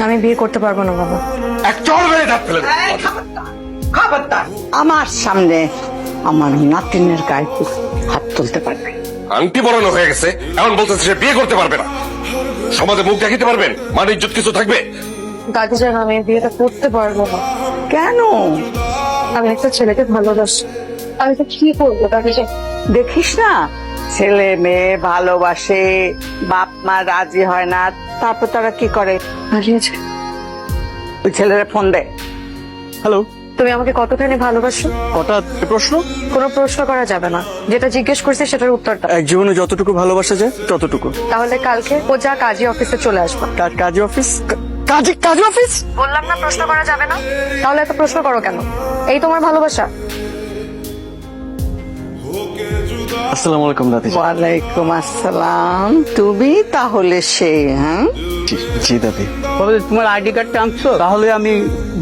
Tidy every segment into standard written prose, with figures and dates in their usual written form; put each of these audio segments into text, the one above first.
আমি বিয়ে করতে পারবো না বাবা। এক চড় মেরে দাঁত ফেলে দেবো। খবরদার আমার সামনে আমার নাতিনের গায়ে তুই হাত তুলতে পারবে? আংটি পরানো হয়ে গেছে, এমন বলতেছে সে বিয়ে করতে পারবে না। সমাজে মুখ দেখাতে পারবেন? মান ইজ্জত কিছু থাকবে? দাদি জান, আমি বিয়েটা করতে পারবো না। কেন? আমি একটা ছেলেকে ভালোবাসি। আমি তো কি করবো দাদি জান? দেখিস না, ছেলে মেয়ে ভালোবাসে, বাপ মা রাজি হয় না, তারপর তারা কি করে? হারিয়েছে। ওই ছেলেরা ফোন দে। হ্যালো, তুমি আমাকে কতখানি ভালোবাসো? হঠাৎ প্রশ্ন? কোনো প্রশ্ন করা যাবে না, যেটা জিজ্ঞেস করছি সেটার উত্তরটা। এক জীবনে যতটুকু ভালোবাসা যায় ততটুকু। তাহলে কালকে ও যা কাজী অফিসে চলে আসবা। কাজী অফিস? কাজী অফিস? বললাম না প্রশ্ন করা যাবে না। তাহলে এত প্রশ্ন করো কেন? এই তোমার ভালোবাসা? আসসালামু আলাইকুম দাদি। ওয়ালাইকুম আসসালাম। তুমি তাহলে সেই? হ্যাঁ, জি দাদি। তবে তোমার আইডি কার্ডটা আনছো, তাহলে আমি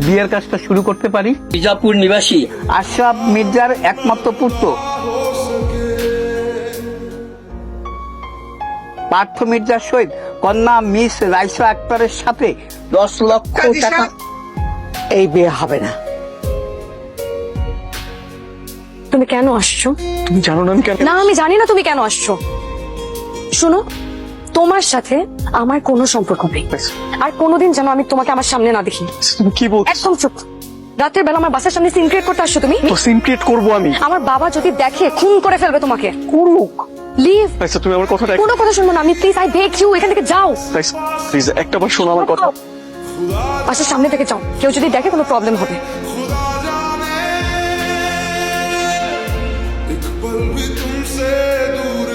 বিয়ের কাজটা শুরু করতে পারি। মির্জাপুর নিবাসী আশরাফ মির্জার একমাত্র পুত্র পার্থ মির্জার সহিত কন্যা মিস রাইসা আক্তারের সাথে 10 লক্ষ টাকা। এই বিয়ে হবে না। তুমি কেন আসছো? তুমি জানো না আমি কেন? না, আমি জানি না তুমি কেন আসছো। শোনো, তোমার সাথে আমার কোনো সম্পর্ক নেই, আর কোনোদিন যেন আমি তোমাকে আমার সামনে না দেখি। তুমি কি বলছো? একদম চুপ। রাতের বেলা আমার বাসার সামনে সিন ক্রিয়েট করতে আসছো তুমি? তো সিম ক্রিয়েট করবো আমি? আমার বাবা যদি দেখে খুন করে ফেলবে তোমাকে। করুক। লিভ। আচ্ছা তুমি আমার কথাটা কোনো কথা শুনবো না আমি, প্লিজ, আই বেগ ইউ, এখান থেকে যাও। প্লিজ একটা বার শোনো আমার কথা। বাসার সামনে থেকে যাও, কেউ যদি দেখে কোনো প্রবলেম হবে।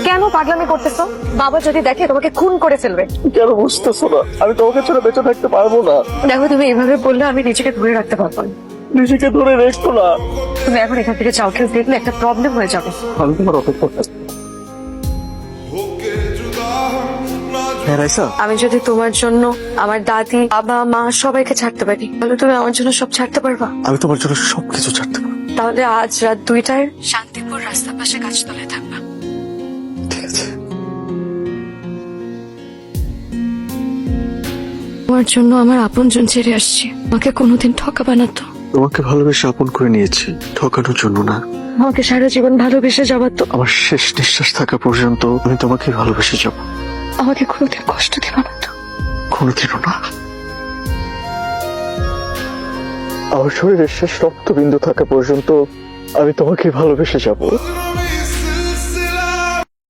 কেন পাগলামি করতেছো? বাবা যদি দেখে তোমাকে খুন করে ফেলবে। কেন বুঝতেছো না? আমি তোমাকে ছাড়া বেঁচে থাকতে পারবো না। দেখো, তুমি এইভাবে বললে আমি নিজেকে ধরে রাখতে পারবো না। নিজেকে ধরে রেখো না। তুমি এখন এখান থেকে যাও, কেউ দেখলে একটা প্রবলেম হয়ে যাবে। আমি তোমার অপেক্ষা করছি। হ্যাঁ রাইসা, আমি যদি তোমার জন্য আমার দাদি, বাবা, মা সবাইকে ছাড়তে পারি, তাহলে তুমি আমার জন্য সব ছাড়তে পারবা? আমি তোমার জন্য সবকিছু ছাড়তে পারবো। তাহলে আজ রাত 2টায় শান্তিপুর রাস্তার পাশে গাছতলায় থাকবা। ঠিক আছে। তোমার জন্য আমার আপনজন ছেড়ে আসছি, আমাকে কোনোদিন ঠকাবা না তো। তোমাকে ভালোবেসে আপন করে নিয়েছি, ঠকানোর জন্য না। আমাকে সারা জীবন ভালোবেসে যাবা তো। আমার শেষ নিঃশ্বাস থাকা পর্যন্ত আমি তোমাকে ভালোবেসে যাব। আমাকে কোনোদিন কষ্ট দিবা না তো। কোনোদিনও না। আমার শরীরের শেষ রক্তবিন্দু থাকা পর্যন্ত আমি তোমাকে ভালোবেসে যাব।